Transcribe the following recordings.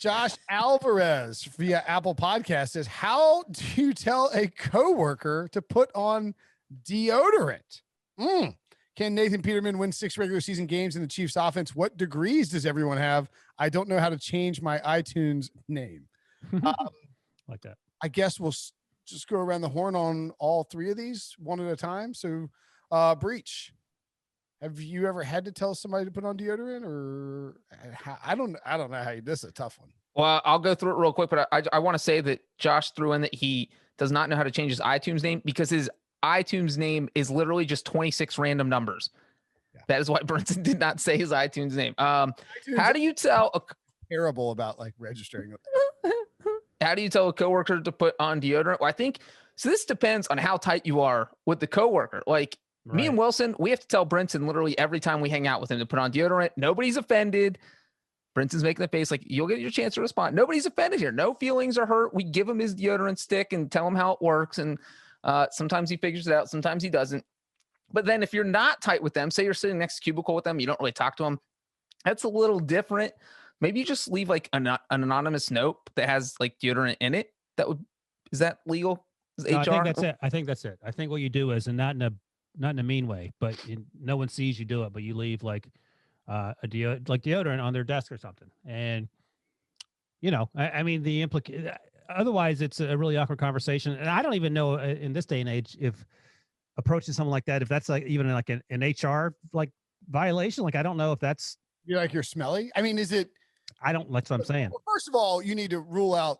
Josh Alvarez via Apple Podcast says, how do you tell a coworker to put on deodorant? Can Nathan Peterman win 6 regular season games in the Chiefs offense? What degrees does everyone have? I don't know how to change my iTunes name. Like that. I guess we'll just go around the horn on all 3 of these one at a time. So, Breech, have you ever had to tell somebody to put on deodorant, or I don't know how you, this is a tough one. Well, I'll go through it real quick, but I want to say that Josh threw in that he does not know how to change his iTunes name because his iTunes name is literally just 26 random numbers. Yeah. That is why Brinson did not say his iTunes name. How do you tell terrible about like registering? How do you tell a coworker to put on deodorant? Well, I think so. This depends on how tight you are with the coworker. Like me and Wilson, we have to tell Brinson literally every time we hang out with him to put on deodorant. Nobody's offended. Brinson's making the face like you'll get your chance to respond. Nobody's offended here. No feelings are hurt. We give him his deodorant stick and tell him how it works. And sometimes he figures it out. Sometimes he doesn't. But then if you're not tight with them, say you're sitting next to cubicle with them, you don't really talk to them. That's a little different. Maybe you just leave like an anonymous note that has like deodorant in it. Is that legal? No, I think that's it. I think what you do is, and not in a mean way, but no one sees you do it, but you leave like deodorant on their desk or something. And I mean otherwise it's a really awkward conversation. And I don't even know in this day and age if approaching someone like that, if that's like even like an HR like violation. Like I don't know if that's you're smelly. I mean, is it? That's what I'm saying. Well, first of all, you need to rule out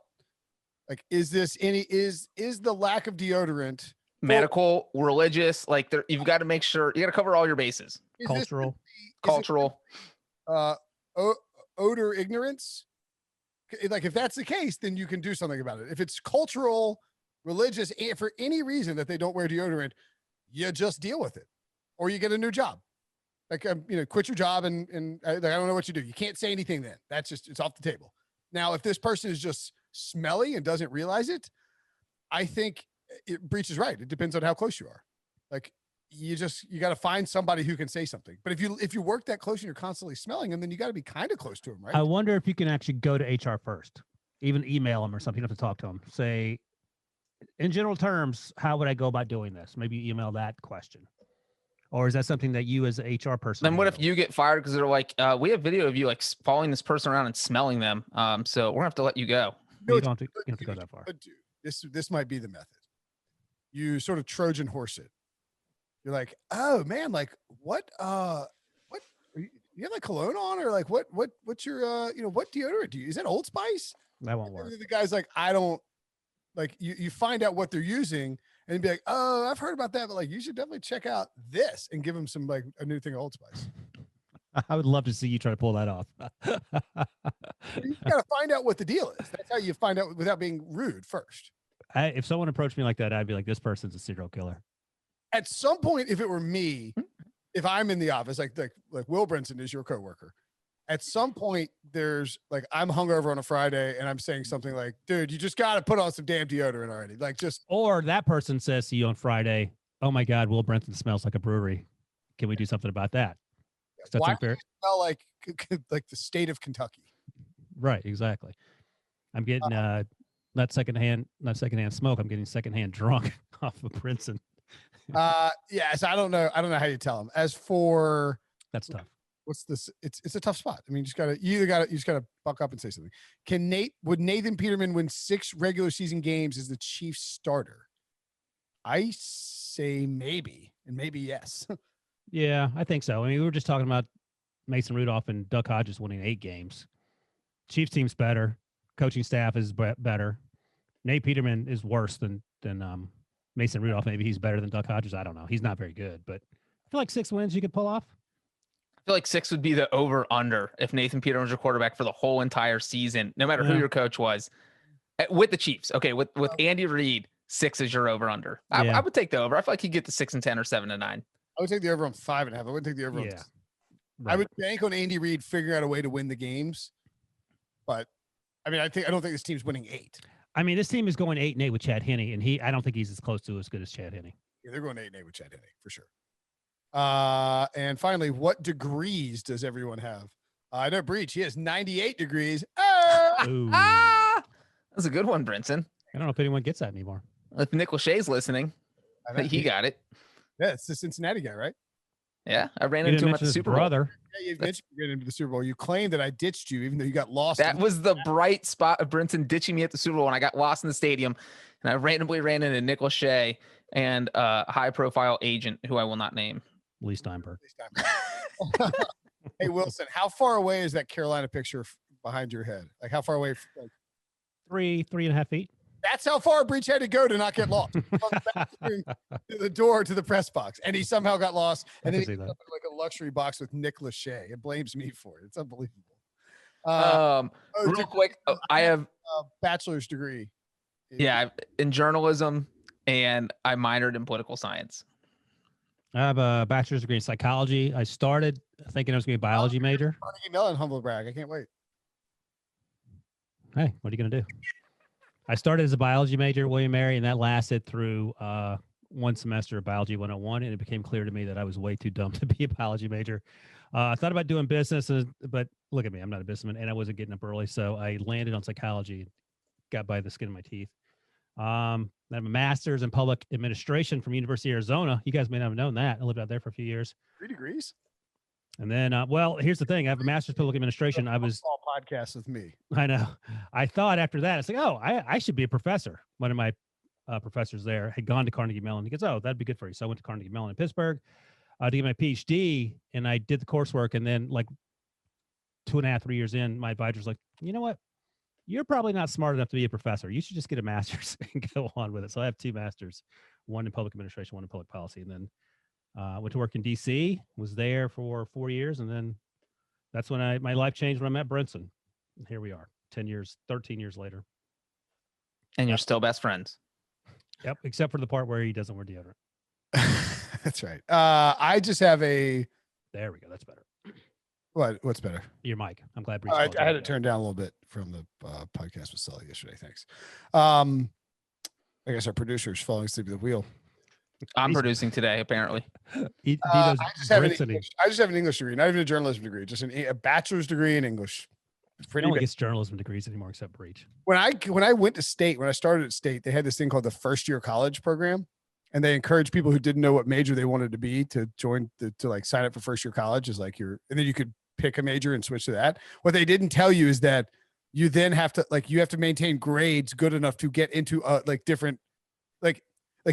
like is the lack of deodorant medical, religious? Like you've got to make sure you got to cover all your bases. Cultural, odor ignorance. Like if that's the case, then you can do something about it. If it's cultural, religious, and for any reason that they don't wear deodorant, you just deal with it, or you get a new job. Like quit your job and I don't know what you do. You can't say anything then. It's off the table. Now, if this person is just smelly and doesn't realize it, I think Breech is right. It depends on how close you are. Like you got to find somebody who can say something. But if you work that close and you're constantly smelling them, then you got to be kind of close to them, right? I wonder if you can actually go to HR first, even email them or something. You don't have to talk to them. Say, in general terms, how would I go about doing this? Maybe you email that question. Or is that something that you as an HR person? Then what if you get fired because they're like, we have video of you like following this person around and smelling them. So we're gonna have to let you go. You don't have to go that far. This might be the method. You sort of Trojan horse it. You're like, oh man, like what you have like cologne on, or like what's your what deodorant do you use? Is that Old Spice? That won't work. The guy's like, I don't like you find out what they're using. And be like, oh, I've heard about that, but like, you should definitely check out this and give them some like a new thing of Old Spice. I would love to see you try to pull that off. You got to find out what the deal is. That's how you find out without being rude first. If someone approached me like that, I'd be like, this person's a serial killer. At some point, if it were me, if I'm in the office, like Will Brinson is your coworker. At some point, there's like, I'm hungover on a Friday and I'm saying something like, dude, you just got to put on some damn deodorant already. Like or that person says to you on Friday, oh my God, Will Brinson smells like a brewery. Can we do something about that? Why do you smell like the state of Kentucky? Right. Exactly. I'm getting not secondhand smoke. I'm getting secondhand drunk off of Brinson. Yes. I don't know how you tell them. As for that's tough. What's this? It's a tough spot. I mean, you just gotta buck up and say something. Would Nathan Peterman win 6 regular season games as the Chiefs starter? I say maybe, and maybe yes. Yeah, I think so. I mean, we were just talking about Mason Rudolph and Duck Hodges winning 8 games. Chiefs team's better. Coaching staff is better. Nate Peterman is worse than Mason Rudolph. Maybe he's better than Duck Hodges. I don't know. He's not very good, but I feel like 6 wins you could pull off. I feel like 6 would be the over-under if Nathan Peterman was your quarterback for the whole entire season, no matter who your coach was. With the Chiefs, okay, with Andy Reid, 6 is your over-under. I would take the over. I feel like he'd get to 6 and 10 or 7 and 9. I would take the over on 5.5. I wouldn't take the over on 10. Right. I would bank on Andy Reid figuring out a way to win the games. But I mean, I don't think this team's winning 8. I mean, this team is going 8-8 with Chad Henne, and I don't think he's as close to as good as Chad Henne. Yeah, they're going 8-8 with Chad Henne for sure. And finally, what degrees does everyone have? I know Breech, he has 98 degrees. Oh! Ooh. That's a good one, Brinson. I don't know if anyone gets that anymore. If Nick Lachey's listening, he got it. Yeah, it's the Cincinnati guy, right? Yeah, I ran You into didn't him at mention the his Super Bowl. brother. Yeah, you mentioned you ran into the Super Bowl. You claimed that I ditched you, even though you got lost. That was the bright spot of Brinson ditching me at the Super Bowl when I got lost in the stadium, and I randomly ran into Nick Lachey and a high-profile agent who I will not name. Lee Steinberg. Hey, Wilson, how far away is that Carolina picture behind your head? Like, how far away? Like, 3.5 feet. that's how far Breech had to go to not get lost. From the bathroom to the door to the press box, and he somehow got lost. And then he ended up in like a luxury box with Nick Lachey. It blames me for it. It's unbelievable. Real quick, I have a bachelor's degree. in journalism, and I minored in political science. I have a bachelor's degree in psychology. I started thinking I was going to be a biology major. Carnegie Mellon, humble brag. I can't wait. Hey, what are you going to do? I started as a biology major at William & Mary, and that lasted through one semester of Biology 101, and it became clear to me that I was way too dumb to be a biology major. I thought about doing business, but look at me. I'm not a businessman, and I wasn't getting up early, so I landed on psychology, got by the skin of my teeth. I have a master's in public administration from University of Arizona. You guys may not have known that. I lived out there for a few years. 3 degrees. And then, well, here's the thing. I have a master's in public administration. I was all podcasts with me. I know. I thought after that, it's like, oh, I should be a professor. One of my professors there had gone to Carnegie Mellon. He goes, oh, that'd be good for you. So I went to Carnegie Mellon in Pittsburgh to get my PhD, and I did the coursework. And then, like 2.5, 3 years in, my advisor's like, you know what? You're probably not smart enough to be a professor. You should just get a master's and go on with it. So I have 2 masters, one in public administration, one in public policy. And then went to work in DC, was there for 4 years. And then that's when my life changed when I met Brinson. And here we are, 13 years later. And you're still best friends. Yep, except for the part where he doesn't wear deodorant. That's right. I just have a. There we go. That's better. What's better? Your mic. I'm glad. Breech I had it turned down a little bit from the podcast with Sully yesterday. Thanks. I guess our producer's falling asleep at the wheel. I'm producing today, apparently. I just have an English degree, not even a journalism degree, just a bachelor's degree in English. No one gets journalism degrees anymore except Breech. When I went to state, when I started at state, they had this thing called the first year college program, and they encouraged people who didn't know what major they wanted to be to join to like sign up for first year college as like and then you could pick a major and switch to that. What they didn't tell you is that you then have to maintain grades good enough to get into like different like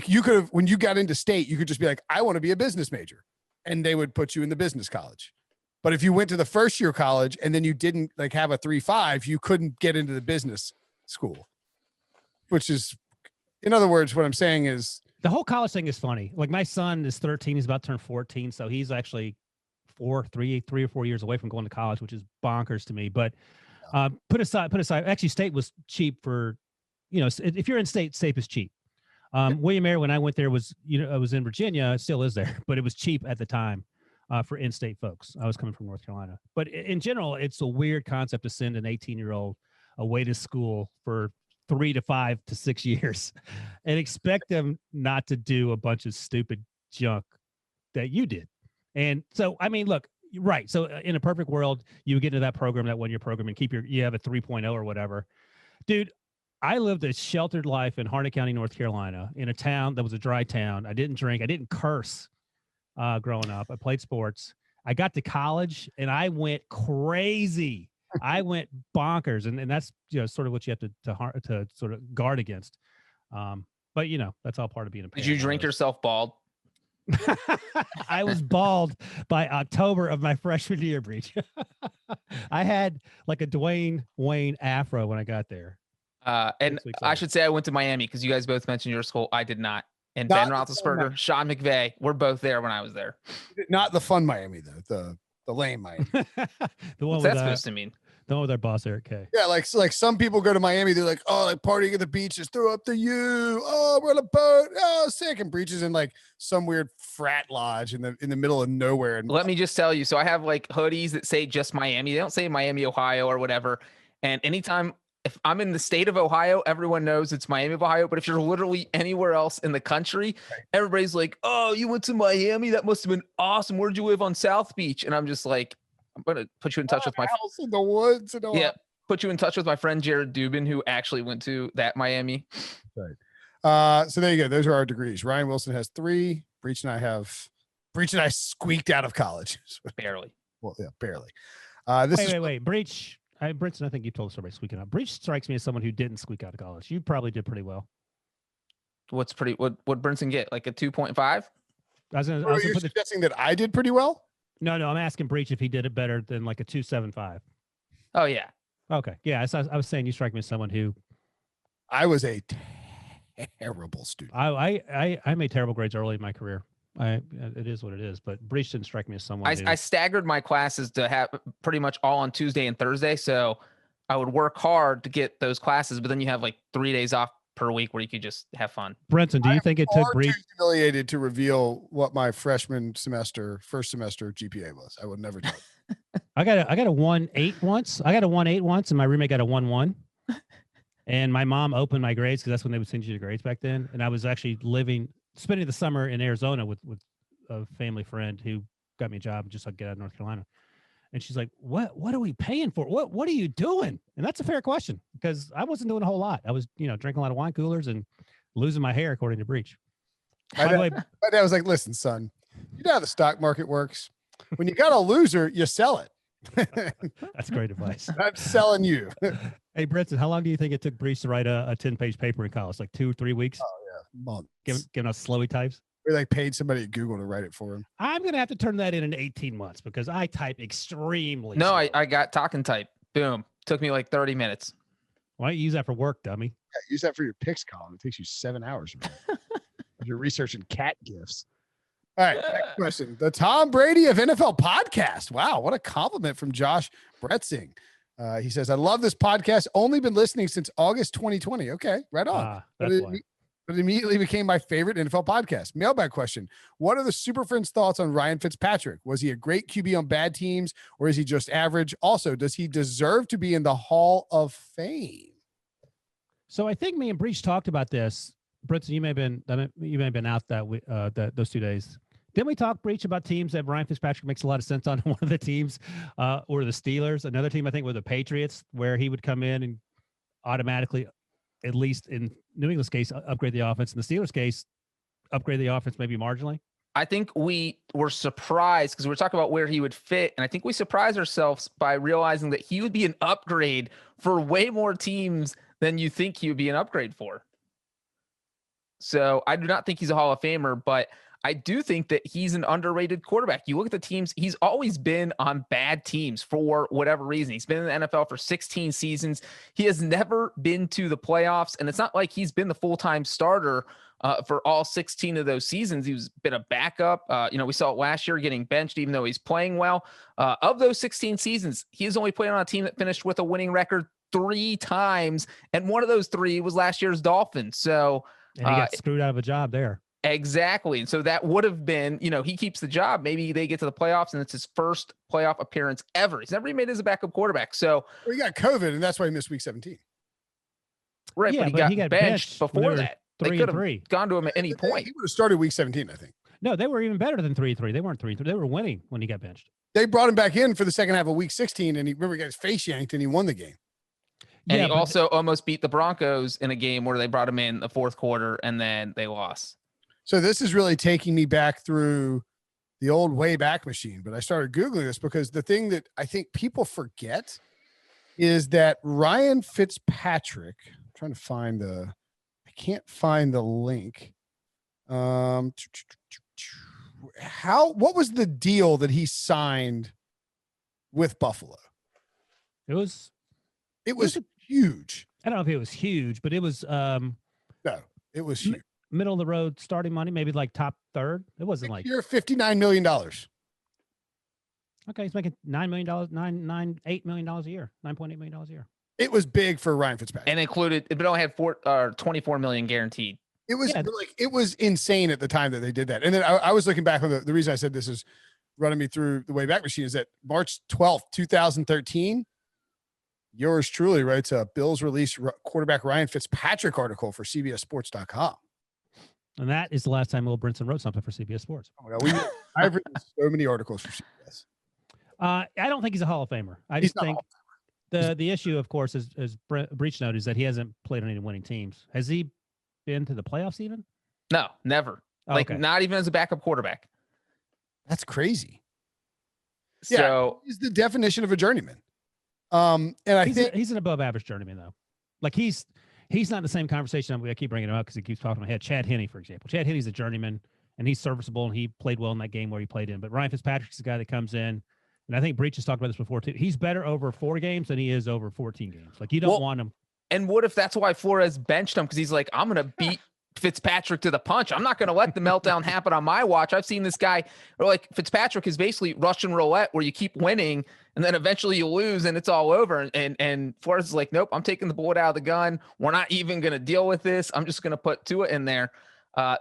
you could have, when you got into state, you could just be like, I want to be a business major, and they would put you in the business college. But if you went to the first year college and then you didn't like have a 3.5, you couldn't get into the business school, which is, in other words, what I'm saying is the whole college thing is funny. Like my son is 13. He's about to turn 14. So he's actually 3 or 4 years away from going to college, which is bonkers to me. But put aside, actually state was cheap for, if you're in state is cheap. William & Mary, when I went there I was in Virginia, it still is there, but it was cheap at the time for in-state folks. I was coming from North Carolina, but in general, it's a weird concept to send an 18-year-old away to school for 3 to 5 to 6 years and expect them not to do a bunch of stupid junk that you did. And so, I mean, look, right. So in a perfect world, you get into that program, that 1 year program, and you have a 3.0 or whatever. Dude, I lived a sheltered life in Harnett County, North Carolina, in a town that was a dry town. I didn't drink. I didn't curse growing up. I played sports. I got to college, and I went crazy. I went bonkers, and that's sort of what you have to sort of guard against. But that's all part of being a parent. Did you drink yourself bald? I was bald by October of my freshman year, Breech. I had like a Dwayne Wayne afro when I got there. And I should say I went to Miami because you guys both mentioned your school. I did not. And Ben Roethlisberger, Sean McVay, we're both there when I was there. Not the fun Miami, though. The lame Miami. What's that supposed to mean? The one with our boss, Eric K. Yeah, like some people go to Miami, they're like, oh, like partying at the beach, just throw up the U. Oh, we're on a boat. Oh, sick. And Breech is in like some weird frat lodge in the middle of nowhere. And let me just tell you. So I have like hoodies that say just Miami. They don't say Miami, Ohio or whatever. And anytime if I'm in the state of Ohio, everyone knows it's Miami of Ohio. But if you're literally anywhere else in the country, everybody's like, oh, you went to Miami? That must have been awesome. Where'd you live on South Beach? And I'm just like, I'm going to put you in touch with my house in the woods. And all yeah. put you in touch with my friend Jared Dubin, who actually went to that Miami. Right. So there you go. Those are our degrees. Ryan Wilson has 3. Breech and I squeaked out of college. Barely. Well, yeah, barely. Wait. Breech. Brinson, I think you told us about squeaking out. Breech strikes me as someone who didn't squeak out of college. You probably did pretty well. What Brinson get? Like a 2.5? Are you suggesting that I did pretty well? No, I'm asking Breech if he did it better than like a 2.75. Oh yeah. Okay. Yeah, I was saying you strike me as someone who. I was a terrible student. I made terrible grades early in my career. It is what it is. But Breech didn't strike me as someone. I staggered my classes to have pretty much all on Tuesday and Thursday, so I would work hard to get those classes. But then you have like 3 days off per week where you could just have fun. Brinson, do you think it took Breech? Too humiliated to reveal what my first semester GPA was. I would never tell you. I got a 1.8 once. I got a 1.8 once, and my roommate got a 1.1. And my mom opened my grades because that's when they would send you the grades back then. And I was actually spending the summer in Arizona with a family friend who got me a job just to get out of North Carolina. And she's like, what are we paying for? What are you doing? And that's a fair question because I wasn't doing a whole lot. I was, drinking a lot of wine coolers and losing my hair, according to Breech. By the way, my dad was like, listen, son, you know how the stock market works. When you got a loser, you sell it. That's great advice. I'm selling you. Hey, Brinson, how long do you think it took Breech to write a 10-page paper in college? Like 2 or 3 weeks? Oh, yeah. Months. Giving us slowy types? We like paid somebody at Google to write it for him. I'm going to have to turn that in 18 months because I type extremely No, slow. I got talk and type. Boom. Took me like 30 minutes. Why don't you use that for work, dummy? Yeah, use that for your picks column. It takes you 7 hours. You're researching cat gifts. All right, next question. The Tom Brady of NFL podcast. Wow, what a compliment from Josh Bretzing. He says, I love this podcast. Only been listening since August 2020. Okay, right on. But it immediately became my favorite NFL podcast. Mailbag question. What are the Super Friends' thoughts on Ryan Fitzpatrick? Was he a great QB on bad teams or is he just average? Also, does he deserve to be in the Hall of Fame? So I think me and Breech talked about this. Brinson, you may have been out those 2 days. Didn't we talk, Breech, about teams that Ryan Fitzpatrick makes a lot of sense on? One of the teams or the Steelers. Another team, I think, were the Patriots, where he would come in and automatically, at least in New England's case, upgrade the offense. In the Steelers' case, upgrade the offense maybe marginally. I think we were surprised because we were talking about where he would fit. And I think we surprised ourselves by realizing that he would be an upgrade for way more teams than you think he would be an upgrade for. So I do not think he's a Hall of Famer, but I do think that he's an underrated quarterback. You look at the teams, he's always been on bad teams for whatever reason. He's been in the NFL for 16 seasons. He has never been to the playoffs, and it's not like he's been the full-time starter for all 16 of those seasons. He's been a backup. We saw it last year getting benched, even though he's playing well. Of those 16 seasons, he has only played on a team that finished with a winning record 3 times, and one of those 3 was last year's Dolphins. So, and he got screwed out of a job there. Exactly. And so that would have been, he keeps the job. Maybe they get to the playoffs and it's his first playoff appearance ever. He's never made as a backup quarterback. So he got COVID and that's why he missed week 17. Right. Yeah, but he got benched before that. They could have gone to him at any point. He would have started week 17, I think. No, they were even better than 3-3. They weren't 3-3. They were winning when he got benched. They brought him back in for the second half of week 16 and he got his face yanked and he won the game. And he also almost beat the Broncos in a game where they brought him in the fourth quarter and then they lost. So this is really taking me back through the old Wayback Machine. But I started Googling this because the thing that I think people forget is that Ryan Fitzpatrick, I'm trying to find I can't find the link. What was the deal that he signed with Buffalo? It was huge. I don't know if it was huge, but it was no, it was huge. Middle of the road starting money, maybe like top third. It wasn't like you're $59 million. Okay, he's making $8 million a year, $9.8 million a year. It was big for Ryan Fitzpatrick, and included. It only had 24 million guaranteed. It was it was insane at the time that they did that. And then I was looking back on the reason I said this is running me through the Wayback Machine is that March 12th, 2013. Yours truly writes a Bills release quarterback Ryan Fitzpatrick article for CBSSports.com. And that is the last time Will Brinson wrote something for CBS Sports. Oh my God, I've written so many articles for CBS. I don't think he's a Hall of Famer. I just think The issue, of course, is Breech noted, is that he hasn't played on any winning teams. Has he been to the playoffs even? No, never. Oh, Like okay. not even as a backup quarterback. That's crazy. So he's the definition of a journeyman. And I think he's an above average journeyman though. Like he's not in the same conversation. I keep bringing him up because he keeps talking in my head. Chad Henne, for example. Chad Henne's a journeyman and he's serviceable and he played well in that game where he played in. But Ryan Fitzpatrick's the guy that comes in, and I think Breech has talked about this before too. He's better over 4 games than he is over 14 games. Like you don't want him. And what if that's why Flores benched him? Because he's like, I'm going to beat Fitzpatrick to the punch. I'm not going to let the meltdown happen on my watch. I've seen this guy, or like Fitzpatrick is basically Russian roulette where you keep winning and then eventually you lose and it's all over. And Flores is like, nope, I'm taking the bullet out of the gun. We're not even going to deal with this. I'm just going to put Tua in there.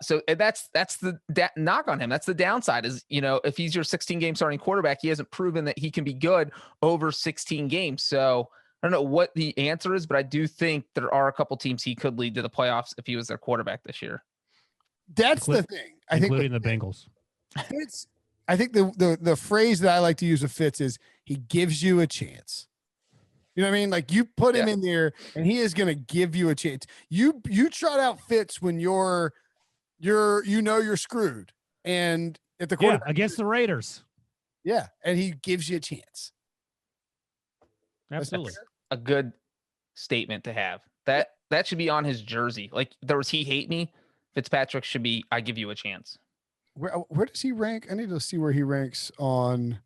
So that's the knock on him. That's the downside is, if he's your 16 game starting quarterback, he hasn't proven that he can be good over 16 games. So I don't know what the answer is, but I do think there are a couple teams he could lead to the playoffs if he was their quarterback this year. That's the thing. I think including the Bengals. I think the phrase that I like to use with Fitz is he gives you a chance. You know what I mean? Like you put him in there and he is going to give you a chance. You trot out Fitz when you're screwed and at the quarterback against the Raiders. Yeah. And he gives you a chance. Absolutely. That's a good statement to have. That should be on his jersey. Like there was, he hate me. Fitzpatrick should be, I give you a chance. Where does he rank? I need to see where he ranks on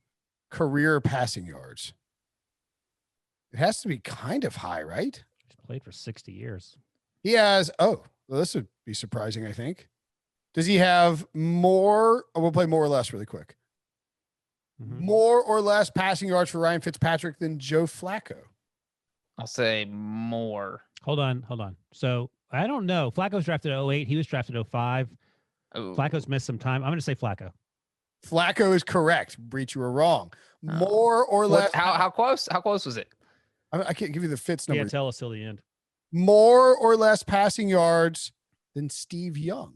career passing yards. It has to be kind of high, right? He's played for 60 years. He has, well, this would be surprising, I think. Does he have more? We'll play more or less really quick. Mm-hmm. More or less passing yards for Ryan Fitzpatrick than Joe Flacco? I'll say more. Hold on. So I don't know. Flacco's drafted 08. He was drafted 05. Ooh. Flacco's missed some time. I'm going to say Flacco. Flacco is correct. Breech, you were wrong. More or less. How close? How close was it? I can't give you the Fitz number. Can't tell us till the end. More or less passing yards than Steve Young?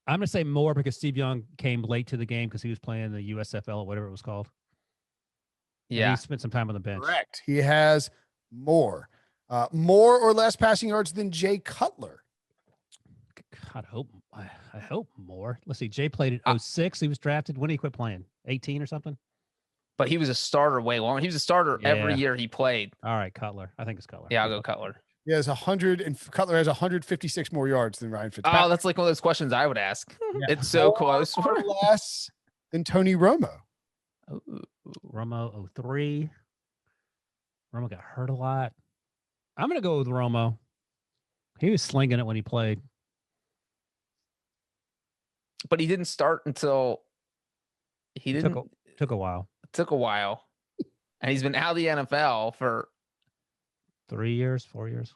I'm going to say more because Steve Young came late to the game because he was playing the USFL or whatever it was called. Yeah. And he spent some time on the bench. Correct. He has more. More or less passing yards than Jay Cutler? God, I hope more. Let's see. Jay played at 06. He was drafted. When did he quit playing? 18 or something? But he was a starter way long. He was a starter every year he played. All right, Cutler. I think it's Cutler. Yeah, I'll go Cutler. He has 100, and Cutler has 156 more yards than Ryan Fitzpatrick. Oh, that's like one of those questions I would ask. Yeah. It's so close. More or less than Tony Romo. Romo 03. Romo got hurt a lot. I'm going to go with Romo. He was slinging it when he played. But he didn't start until he didn't. Took a while. It took a while. And he's been out of the NFL for 3 years, 4 years.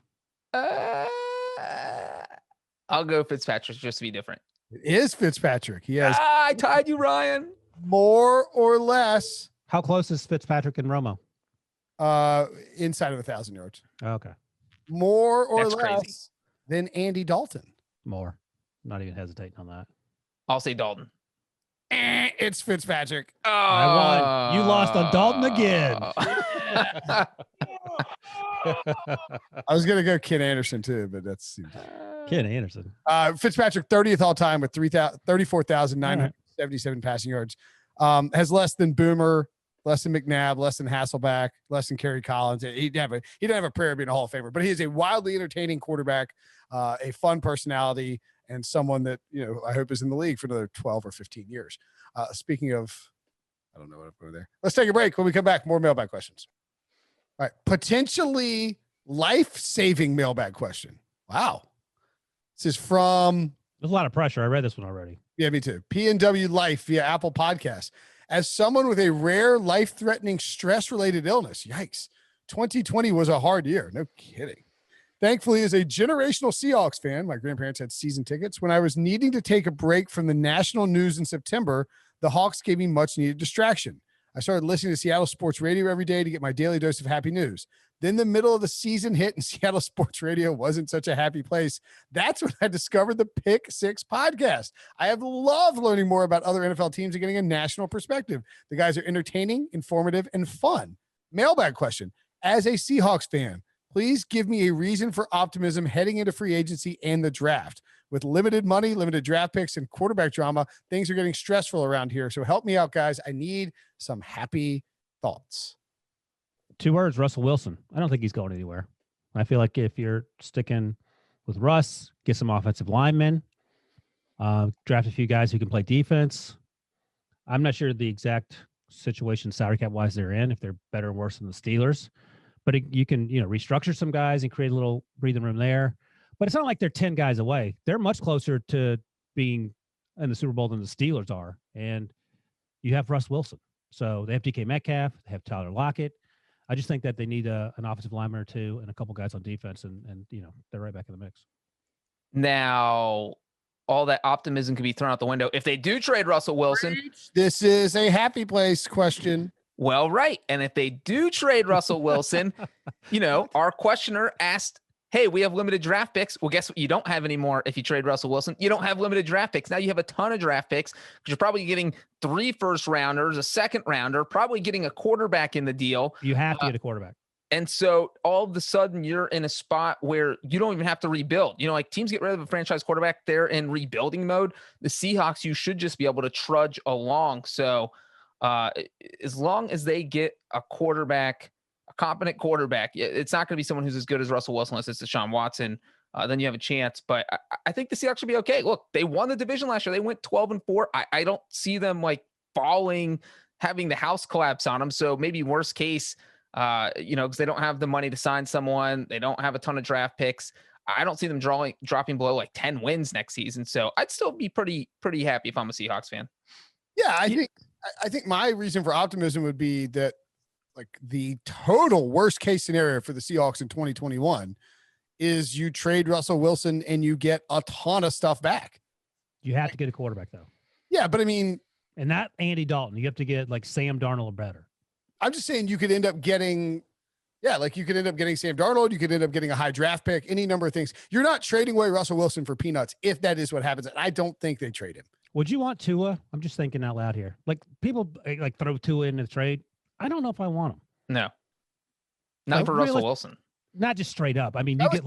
I'll go Fitzpatrick just to be different. It is Fitzpatrick. He has. I tied you, Ryan. More or less. How close is Fitzpatrick and Romo? Inside of 1,000 yards. Okay. More or That's less crazy. than Andy Dalton. More. Not even hesitating on that. I'll say Dalton. It's Fitzpatrick. Oh, I won. You lost on Dalton again. I was going to go Ken Anderson too, but that's Ken Anderson. Fitzpatrick 30th all time with 34,977 passing yards. Has less than Boomer, less than McNabb, less than Hasselbeck, less than Kerry Collins. He didn't have a prayer of being a Hall of Famer, but he is a wildly entertaining quarterback, a fun personality, and someone that, I hope is in the league for another 12 or 15 years. Speaking of, I don't know what I'm going there. Let's take a break. When we come back, more mailbag questions. All right. Potentially life-saving mailbag question. Wow. This is from... There's a lot of pressure. I read this one already. Yeah, me too. PNW Life via Apple Podcasts. As someone with a rare life-threatening stress-related illness, yikes, 2020 was a hard year. No kidding. Thankfully, as a generational Seahawks fan, my grandparents had season tickets. When I was needing to take a break from the national news in September, the Hawks gave me much-needed distraction. I started listening to Seattle sports radio every day to get my daily dose of happy news. Then the middle of the season hit and Seattle sports radio wasn't such a happy place. That's when I discovered the Pick Six podcast. I have loved learning more about other NFL teams and getting a national perspective. The guys are entertaining, informative, and fun. Mailbag question. As a Seahawks fan, please give me a reason for optimism heading into free agency and the draft. With limited money, limited draft picks, and quarterback drama, things are getting stressful around here. So help me out, guys. I need some happy thoughts. 2 words, Russell Wilson. I don't think he's going anywhere. I feel like if you're sticking with Russ, get some offensive linemen, draft a few guys who can play defense. I'm not sure the exact situation salary cap wise they're in, if they're better or worse than the Steelers, but you can, restructure some guys and create a little breathing room there. But it's not like they're 10 guys away. They're much closer to being in the Super Bowl than the Steelers are. And you have Russ Wilson. So they have DK Metcalf, they have Tyler Lockett. I just think that they need an offensive lineman or two and a couple guys on defense, and they're right back in the mix. Now, all that optimism could be thrown out the window if they do trade Russell Wilson. This is a happy place question. Well, right. And if they do trade Russell Wilson, our questioner asked, hey, we have limited draft picks. Well, guess what? You don't have anymore if you trade Russell Wilson. You don't have limited draft picks. Now you have a ton of draft picks because you're probably getting 3 first-rounders, a second-rounder, probably getting a quarterback in the deal. You have to get a quarterback. And so all of a sudden you're in a spot where you don't even have to rebuild. Teams get rid of a franchise quarterback, they're in rebuilding mode. The Seahawks, you should just be able to trudge along. So as long as they get a quarterback, a competent quarterback, it's not going to be someone who's as good as Russell Wilson unless it's Deshaun Watson. Then you have a chance. But I think the Seahawks should be okay. Look, they won the division last year. They went 12-4. I don't see them falling, having the house collapse on them. So maybe worst case, because they don't have the money to sign someone. They don't have a ton of draft picks. I don't see them dropping below 10 wins next season. So I'd still be pretty happy if I'm a Seahawks fan. Yeah, I think my reason for optimism would be that the total worst case scenario for the Seahawks in 2021 is you trade Russell Wilson and you get a ton of stuff back. You have to get a quarterback though. Yeah, but I mean, and not Andy Dalton. You have to get Sam Darnold or better. I'm just saying you could end up getting, you could end up getting Sam Darnold. You could end up getting a high draft pick, any number of things. You're not trading away Russell Wilson for peanuts if that is what happens. And I don't think they trade him. Would you want Tua? I'm just thinking out loud here. People throw Tua into the trade. I don't know if I want him. No, not for Russell Wilson. Not just straight up. I mean, you get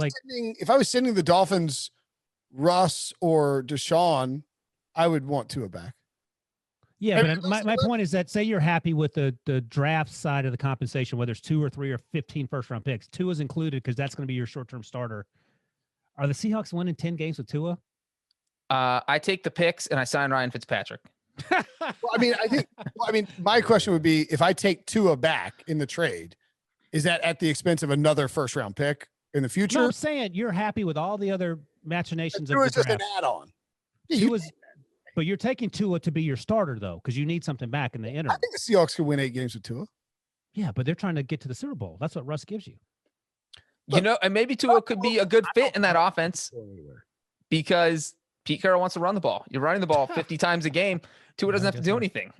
if I was sending the Dolphins Russ or Deshaun, I would want Tua back. Yeah, but my point is that say you're happy with the draft side of the compensation, whether it's 2 or 3 or 15 first-round picks. Tua is included because that's going to be your short-term starter. Are the Seahawks winning 10 games with Tua? I take the picks and I sign Ryan Fitzpatrick. My question would be, if I take Tua back in the trade, is that at the expense of another first-round pick in the future? No, I'm saying you're happy with all the other machinations of the draft. Tua's just an add-on. But you're taking Tua to be your starter, though, because you need something back in the interim. I think the Seahawks could win 8 games with Tua. Yeah, but they're trying to get to the Super Bowl. That's what Russ gives you. And maybe Tua could be a good fit in that offense because Pete Carroll wants to run the ball. You're running the ball 50 times a game. Tua doesn't have to do anything.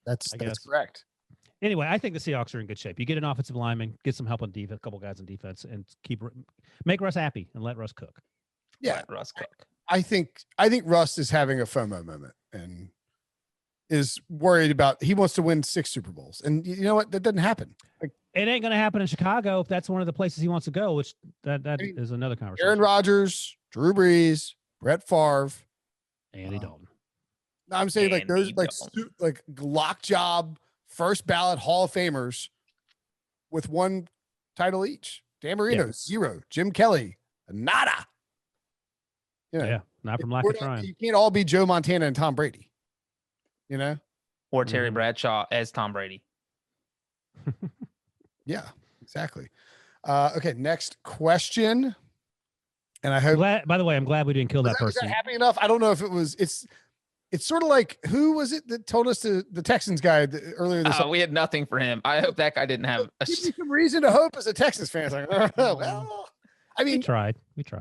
That's correct. Anyway, I think the Seahawks are in good shape. You get an offensive lineman, get some help on defense, a couple guys on defense, and make Russ happy and let Russ cook. Yeah, let Russ cook. I think Russ is having a FOMO moment and is worried about. He wants to win 6 Super Bowls, and you know what? That doesn't happen. It ain't going to happen in Chicago if that's one of the places he wants to go. Which is another conversation. Aaron Rodgers, Drew Brees, Brett Favre, Andy Dalton. I'm saying those lock job first ballot Hall of Famers with 1 title each. Dan Marino 0, Jim Kelly nada. Yeah, not from lack of trying. You can't all be Joe Montana and Tom Brady, or Terry Bradshaw as Tom Brady. Yeah, exactly. Okay, next question. And I hope. By the way, I'm glad we didn't kill that person. Was that happy enough? I don't know if it was. It's sort of like, who was it that told us the Texans guy earlier this? We had nothing for him. I hope that guy didn't have give me some reason to hope as a Texans fan. It's well, I mean, we tried.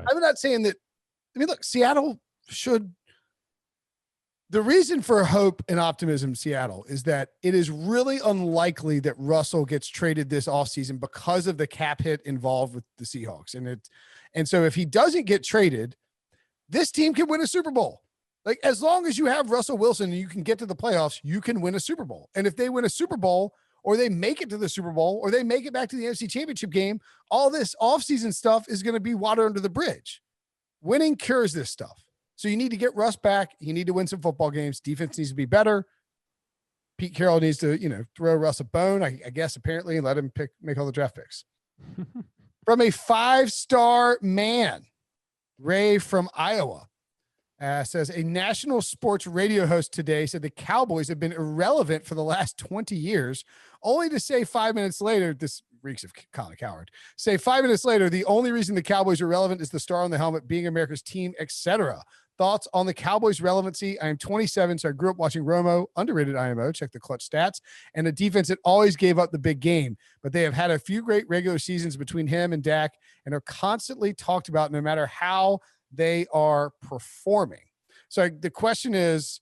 I'm not saying that. I mean, look, Seattle should. The reason for hope and optimism, Seattle, is that it is really unlikely that Russell gets traded this offseason because of the cap hit involved with the Seahawks. And so if he doesn't get traded, this team can win a Super Bowl. As long as you have Russell Wilson and you can get to the playoffs, you can win a Super Bowl. And if they win a Super Bowl, or they make it to the Super Bowl, or they make it back to the NFC Championship game, all this offseason stuff is going to be water under the bridge. Winning cures this stuff. So you need to get Russ back. You need to win some football games. Defense needs to be better. Pete Carroll needs to, throw Russ a bone, I guess, apparently, and let him make all the draft picks. From a 5-star man, Ray from Iowa. Says a national sports radio host today said the Cowboys have been irrelevant for the last 20 years, only to say 5 minutes later, this reeks of Colin Coward, say 5 minutes later, the only reason the Cowboys are relevant is the star on the helmet being America's team, etc. Thoughts on the Cowboys' relevancy? I am 27, so I grew up watching Romo, underrated IMO, check the clutch stats, and a defense that always gave up the big game. But they have had a few great regular seasons between him and Dak and are constantly talked about no matter how they are performing. So the question is,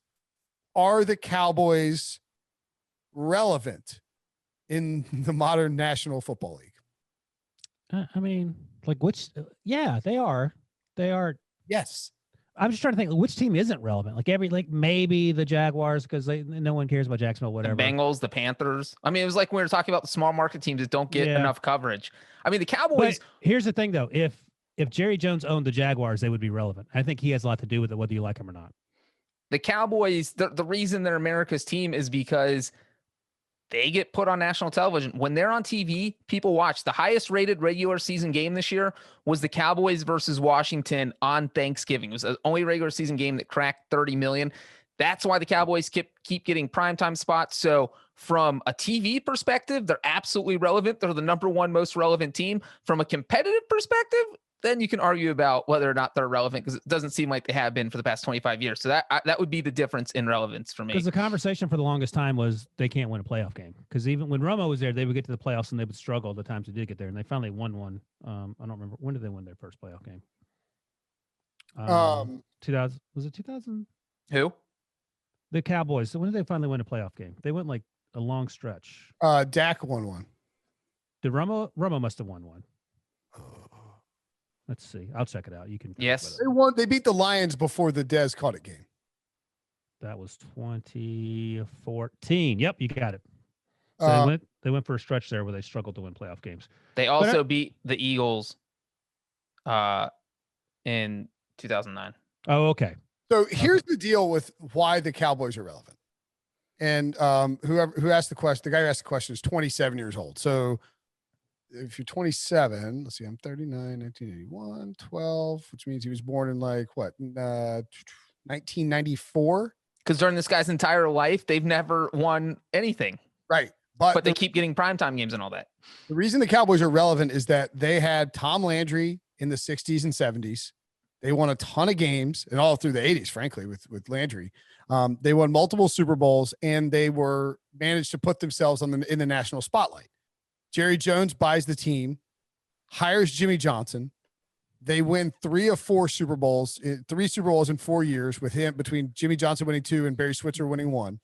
are the Cowboys relevant in the modern National Football League? I mean, like yeah, they are. They are. Yes. I'm just trying to think which team isn't relevant. Like maybe the Jaguars, because no one cares about Jacksonville, whatever. The Bengals, the Panthers. I mean, it was like we were talking about the small market teams that don't get enough coverage. I mean, the Cowboys. But here's the thing, though. If Jerry Jones owned the Jaguars, they would be relevant. I think he has a lot to do with it, whether you like him or not. The Cowboys, the reason they're America's team is because they get put on national television. When they're on TV, people watch. The highest rated regular season game this year was the Cowboys versus Washington on Thanksgiving. It was the only regular season game that cracked 30 million. That's why the Cowboys keep getting primetime spots. So from a TV perspective, they're absolutely relevant. They're the number one most relevant team. From a competitive perspective, then you can argue about whether or not they're relevant, because it doesn't seem like they have been for the past 25 years. So that would be the difference in relevance for me. Because the conversation for the longest time was they can't win a playoff game. Because even when Romo was there, they would get to the playoffs and they would struggle the times they did get there. And they finally won one. I don't remember. When did they win their first playoff game? 2000. Was it 2000? Who? The Cowboys. So when did they finally win a playoff game? They went like a long stretch. Dak won one. Did Romo must have won one. Let's see. I'll check it out. You can. Yes. They won. They beat the Lions before the Dez caught it game. That was 2014. Yep, you got it. So they went for a stretch there where they struggled to win playoff games. They also beat the Eagles in 2009. Oh, okay. So here's the deal with why the Cowboys are relevant. And who asked the question, the guy who asked the question is 27 years old. So if you're 27, let's see, I'm 39, 1981, 12, which means he was born in 1994. Because during this guy's entire life, they've never won anything. Right. But they keep getting primetime games and all that. The reason the Cowboys are relevant is that they had Tom Landry in the 60s and 70s. They won a ton of games, and all through the 80s, frankly, with Landry. They won multiple Super Bowls, and they managed to put themselves in the national spotlight. Jerry Jones buys the team, hires Jimmy Johnson. They win 3 of 4 Super Bowls, 3 Super Bowls in 4 years with him, between Jimmy Johnson winning 2 and Barry Switzer winning 1.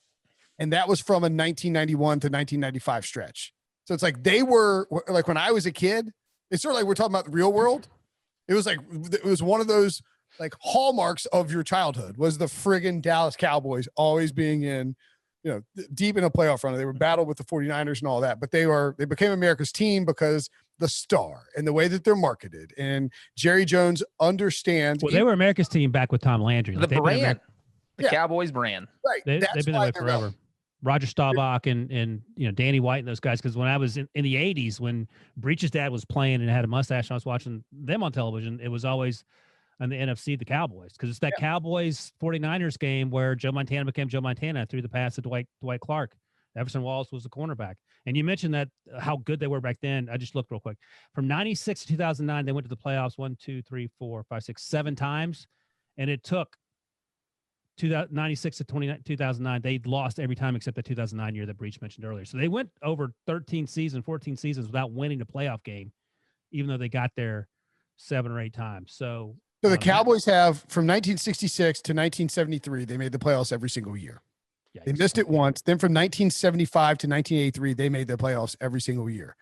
And that was from a 1991 to 1995 stretch. So it's like they were like, when I was a kid, it's sort of like we're talking about the real world. It was one of those like hallmarks of your childhood was the friggin' Dallas Cowboys always being in, deep in a playoff run. They were battled with the 49ers and all that, but they became America's team because the star and the way that they're marketed, and Jerry Jones understands. Well, they were America's team back with Tom Landry. The brand, Cowboys brand. Right. They've been that way forever. Relevant. Roger Staubach and Danny White and those guys. Because when I was in the 80s, when Breech's dad was playing and had a mustache, and I was watching them on television, it was always on the NFC, the Cowboys. Because it's that Cowboys 49ers game where Joe Montana became Joe Montana through the pass to Dwight Clark. Everson Wallace was the cornerback. And you mentioned that how good they were back then. I just looked real quick. From 96 to 2009, they went to the playoffs 7 times. And it took 96 to 2009, they lost every time except the 2009 year that Breech mentioned earlier. So they went over 14 seasons without winning a playoff game, even though they got there 7 or 8 times. So the Cowboys have, from 1966 to 1973, they made the playoffs every single year. Yikes. They missed it once. Then from 1975 to 1983, they made the playoffs every single year.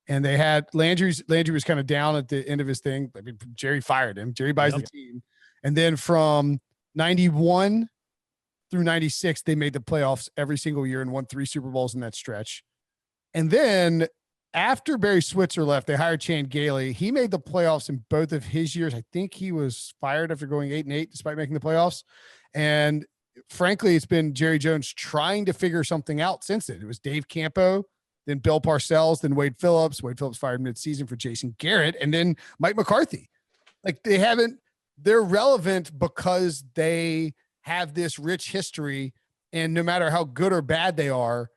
And they had Landry was kind of down at the end of his thing. I mean, Jerry fired him. Jerry buys the team. And then from 91 through 96, they made the playoffs every single year and won 3 Super Bowls in that stretch. And then after Barry Switzer left, they hired Chan Gailey. He made the playoffs in both of his years. I think he was fired after going 8-8 despite making the playoffs. And frankly, it's been Jerry Jones trying to figure something out since then. It was Dave Campo, then Bill Parcells, then Wade Phillips. Wade Phillips fired midseason for Jason Garrett, and then Mike McCarthy. Like they're relevant because they have this rich history, and no matter how good or bad they are,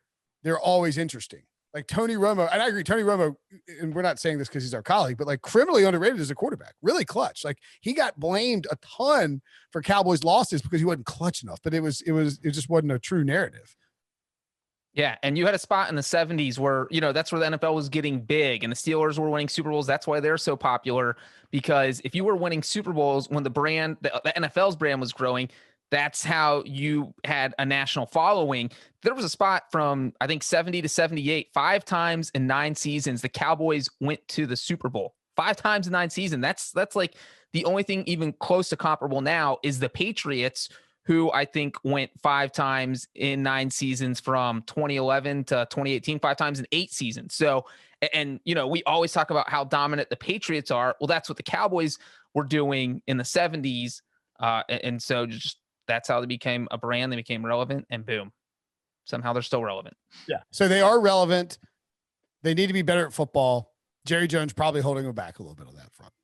they're always interesting. Like Tony Romo, and I agree, Tony Romo, and we're not saying this because he's our colleague, but like criminally underrated as a quarterback, really clutch. Like he got blamed a ton for Cowboys losses because he wasn't clutch enough, but it just wasn't a true narrative. Yeah, and you had a spot in the 70s where, that's where the NFL was getting big and the Steelers were winning Super Bowls. That's why they're so popular, because if you were winning Super Bowls when the NFL's brand was growing, that's how you had a national following. There was a spot from, I think, 70 to 78, 5 times in 9 seasons, the Cowboys went to the Super Bowl. 5 times in 9 seasons. That's like the only thing even close to comparable now is the Patriots, who I think went 5 times in 9 seasons from 2011 to 2018, 5 times in 8 seasons. So, and we always talk about how dominant the Patriots are. Well, that's what the Cowboys were doing in the 70s. And so just that's how they became a brand. They became relevant, and boom, somehow they're still relevant. Yeah. So they are relevant. They need to be better at football. Jerry Jones probably holding them back a little bit on that front.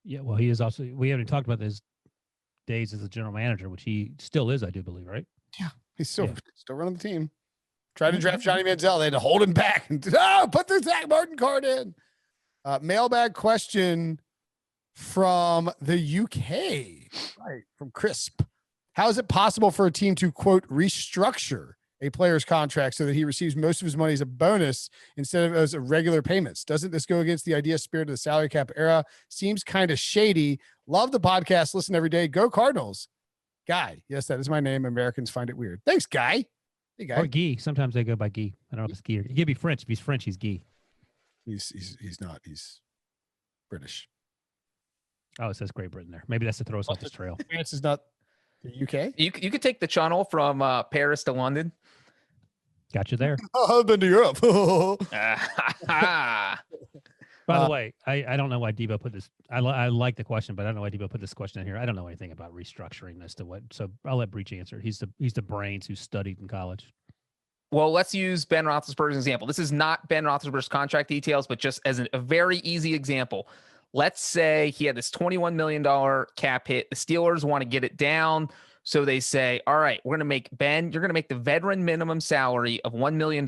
Yeah. Well, he is also, we haven't talked about his days as a general manager, which he still is, I do believe, right? Yeah. He's still running the team. Tried to draft Johnny Manziel. They had to hold him back and put the Zach Martin card in. Mailbag question from the UK, right? From Crisp. How is it possible for a team to, quote, restructure a player's contract so that he receives most of his money as a bonus instead of as regular payments? Doesn't this go against the idea spirit of the salary cap era? Seems kind of shady. Love the podcast. Listen every day. Go Cardinals. Guy. Yes, that is my name. Americans find it weird. Thanks, Guy. Hey, Guy. Or Guy. Sometimes they go by Guy. I don't know if it's Guy or he could be French. If he's French, he's Guy. He's not. He's British. Oh, it says Great Britain there. Maybe that's to throw us off this trail. France is not the UK. You could take the channel from Paris to London. Got you there. I've been to Europe. By the way, I don't know why Debo put this. I like the question, but I don't know why Debo put this question in here. I don't know anything about restructuring as to what. So I'll let Breech answer. He's the brains who studied in college. Well, let's use Ben Roethlisberger's example. This is not Ben Roethlisberger's contract details, but just as a very easy example. Let's say he had this $21 million cap hit. The Steelers want to get it down. So they say, all right, we're going to make Ben, you're going to make the veteran minimum salary of $1 million,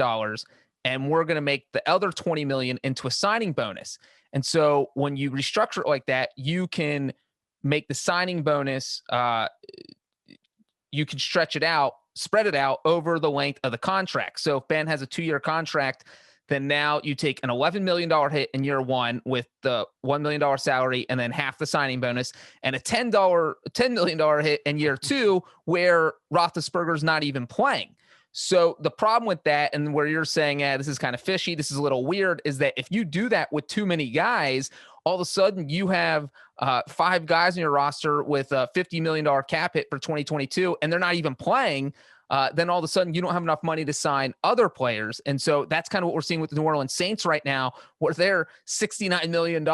and we're going to make the other $20 million into a signing bonus. And so when you restructure it like that, you can make the signing bonus, you can spread it out over the length of the contract. So if Ben has a 2-year contract, then now you take an $11 million hit in year 1 with the $1 million salary and then half the signing bonus, and a $10 million hit in year 2 where Roethlisberger's not even playing. So the problem with that, and where you're saying, this is kind of fishy, this is a little weird, is that if you do that with too many guys, all of a sudden you have 5 guys in your roster with a $50 million cap hit for 2022, and they're not even playing. Then all of a sudden you don't have enough money to sign other players. And so that's kind of what we're seeing with the New Orleans Saints right now, where they're $69 million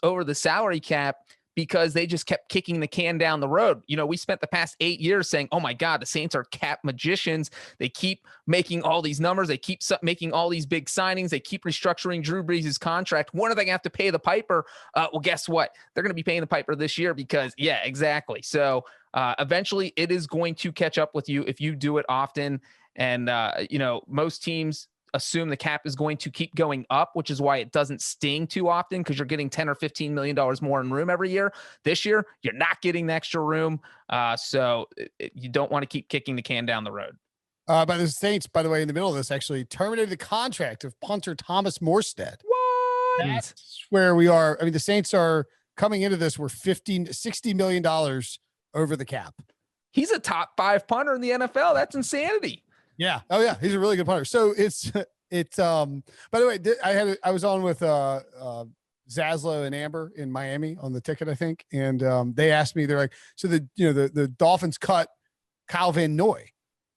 over the salary cap because they just kept kicking the can down the road. We spent the past 8 years saying, oh my God, the Saints are cap magicians. They keep making all these numbers. They keep making all these big signings. They keep restructuring Drew Brees' contract. When are they going to have to pay the piper? Well, guess what? They're going to be paying the piper this year because, yeah, exactly. So eventually it is going to catch up with you if you do it often. And, most teams assume the cap is going to keep going up, which is why it doesn't sting too often, because you're getting $10 or $15 million more in room every year. This year, you're not getting the extra room. So you don't want to keep kicking the can down the road. But the Saints, by the way, in the middle of this, actually terminated the contract of punter Thomas Morstead. What? That's where we are. I mean, the Saints are coming into this. We're $60 million over the cap. He's a top 5 punter in the NFL. That's insanity. Yeah. Oh yeah. He's a really good punter. So it's by the way, I was on with Zaslow and Amber in Miami on the ticket, I think. And they asked me, they're like, so the Dolphins cut Kyle Van Noy.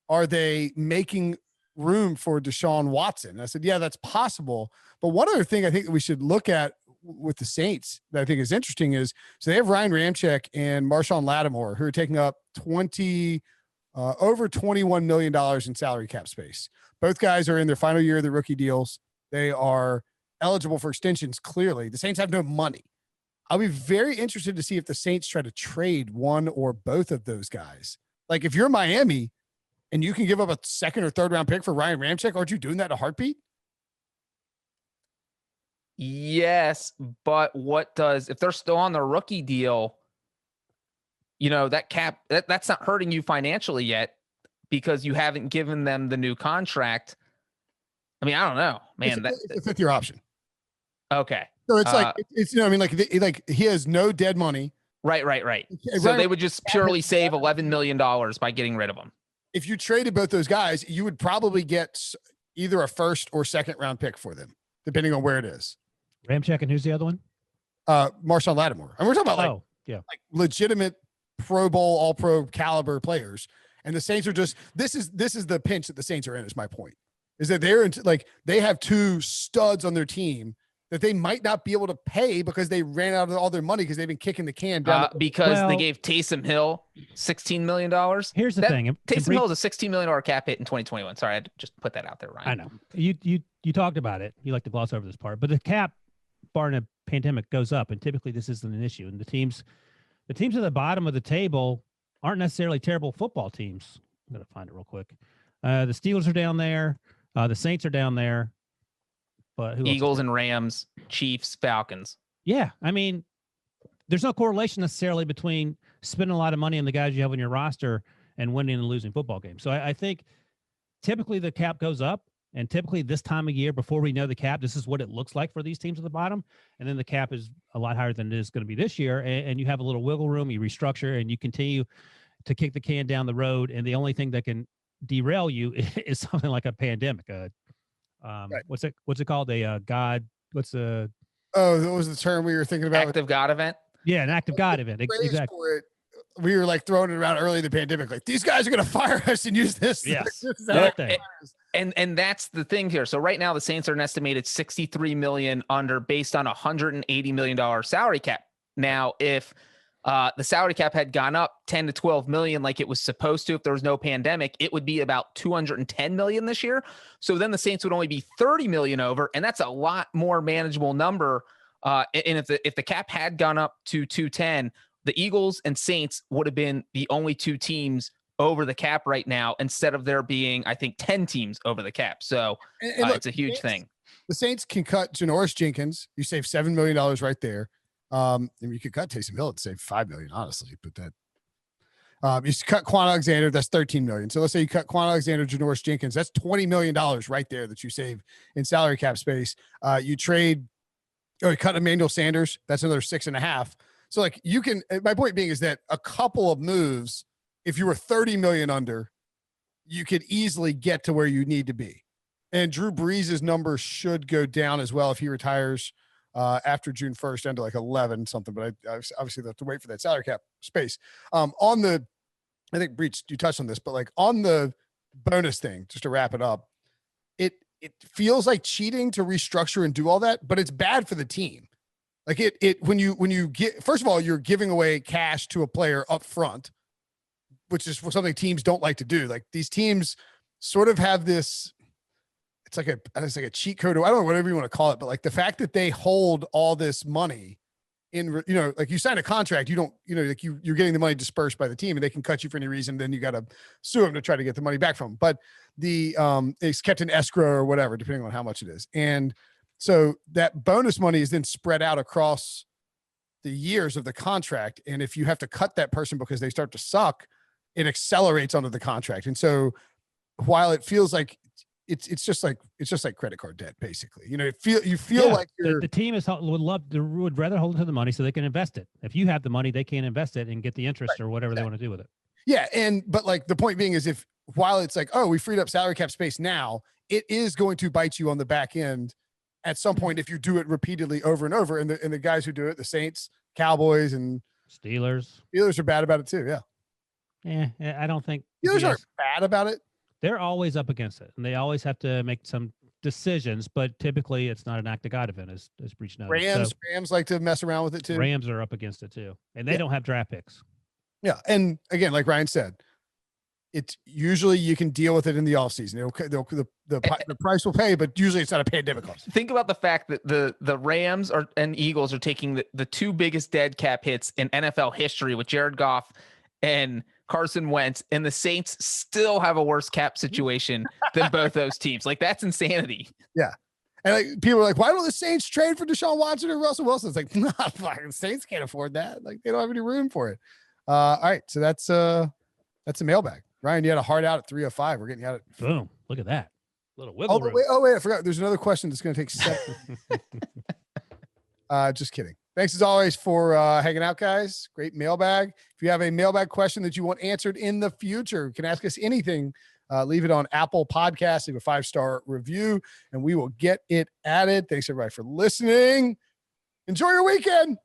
Are they making room for Deshaun Watson. And I said, yeah, that's possible. But one other thing I think that we should look at with the Saints that I think is interesting is, so they have Ryan Ramczyk and Marshawn Lattimore, who are taking up over $21 million in salary cap space. Both guys are in their final year of the rookie deals. They are eligible for extensions. Clearly, the Saints have no money. I'll be very interested to see if the Saints try to trade one or both of those guys. Like if you're Miami and you can give up a second or third round pick for Ryan Ramczyk, aren't you doing that in a heartbeat? Yes, but if they're still on the rookie deal, that cap, that's not hurting you financially yet because you haven't given them the new contract. I mean, I don't know, man. It's a fifth year option. Okay. So it's like he has no dead money. Right. So they would just purely save $11 million by getting rid of him. If you traded both those guys, you would probably get either a first or second round pick for them, depending on where it is. Ramczyk, and who's the other one? Marshawn Lattimore. And we're talking about like legitimate Pro Bowl, all pro caliber players. And the Saints are just, this is the pinch that the Saints are in, is my point, is that they have two studs on their team that they might not be able to pay because they ran out of all their money because they've been kicking the can down. Because they gave Taysom Hill $16 million. Here's the thing. Taysom Hill is a $16 million cap hit in 2021. Sorry, I had to just put that out there, Ryan. I know. You talked about it. You like to gloss over this part, but the cap, barring a pandemic, goes up, and typically this isn't an issue. And the teams at the bottom of the table aren't necessarily terrible football teams. I'm going to find it real quick. The Steelers are down there. The Saints are down there. But Eagles and Rams, Chiefs, Falcons. Yeah. I mean, there's no correlation necessarily between spending a lot of money on the guys you have on your roster and winning and losing football games. So I think typically the cap goes up, and typically this time of year, before we know the cap, this is what it looks like for these teams at the bottom. And then the cap is a lot higher than it is going to be this year. And you have a little wiggle room, you restructure, and you continue to kick the can down the road. And the only thing that can derail you is something like a pandemic. Right. What's it called? What was the term we were thinking about? Active God event. Yeah, an active God event. Exactly. We were like throwing it around early in the pandemic. Like, these guys are going to fire us and use this. Yes. And that's the thing here. So right now the Saints are an estimated $63 million under, based on $180 million salary cap. Now, if the salary cap had gone up 10 to 12 million like it was supposed to if there was no pandemic, it would be about 210 million this year. So then the Saints would only be 30 million over, and that's a lot more manageable number. And if the cap had gone up to 210, the Eagles and Saints would have been the only two teams over the cap right now, instead of there being, I think, 10 teams over the cap. So look, it's a huge thing. The Saints can cut Janoris Jenkins. You save $7 million right there. And you could cut Taysom Hill and save $5 million, honestly, but that you cut Quan Alexander, that's $13 million. So let's say you cut Quan Alexander, Janoris Jenkins, that's $20 million right there that you save in salary cap space. You cut Emmanuel Sanders, that's another 6.5. So like you can, my point being is that a couple of moves, if you were 30 million under, you could easily get to where you need to be. And Drew Brees' numbers should go down as well if he retires after June 1st, down to like 11 something, but I obviously have to wait for that salary cap space. I think Breech, you touched on this, but like on the bonus thing, just to wrap it up, it feels like cheating to restructure and do all that, but it's bad for the team. Like when you get, first of all, you're giving away cash to a player up front, which is something teams don't like to do. Like these teams sort of have this, it's like a cheat code, or I don't know, whatever you want to call it, but like the fact that they hold all this money in, like you sign a contract, you don't, like you're getting the money dispersed by the team and they can cut you for any reason. Then you got to sue them to try to get the money back from them. But it's kept in escrow or whatever, depending on how much it is. And so that bonus money is then spread out across the years of the contract. And if you have to cut that person because they start to suck, it accelerates under the contract. And so while it feels like it's just like credit card debt, basically. You feel like the team would rather hold on to the money so they can invest it. If you have the money, they can invest it and get the interest or whatever they want to do with it. Yeah, but like the point being is, while it's like, oh, we freed up salary cap space now, it is going to bite you on the back end at some point if you do it repeatedly over and over. And the guys who do it, the Saints, Cowboys, and Steelers are bad about it too. Yeah. Yeah, I don't think Steelers aren't bad about it. they're always up against it, and they always have to make some decisions. But typically, it's not an act of God event, as Breech knows. Rams like to mess around with it too. Rams are up against it too, and they don't have draft picks. Yeah, and again, like Ryan said, it's usually you can deal with it in the offseason. The price will pay, but usually it's not a pandemic cost. Think about the fact that the Rams and Eagles are taking the two biggest dead cap hits in NFL history with Jared Goff and Carson Wentz, and the Saints still have a worse cap situation than both those teams. Like, that's insanity. Yeah. And like, people are like, why don't the Saints trade for Deshaun Watson or Russell Wilson? It's like, nah, fucking Saints can't afford that. Like, they don't have any room for it. All right. So that's a mailbag. Ryan, you had a hard out at 3:05. We're getting out at boom. Look at that. Little wiggle room. Wait, I forgot. There's another question that's going to take seconds. Just kidding. Thanks as always for hanging out, guys. Great mailbag. If you have a mailbag question that you want answered in the future, you can ask us anything. Leave it on Apple Podcasts. Leave a 5-star review, and we will get it added. Thanks everybody for listening. Enjoy your weekend.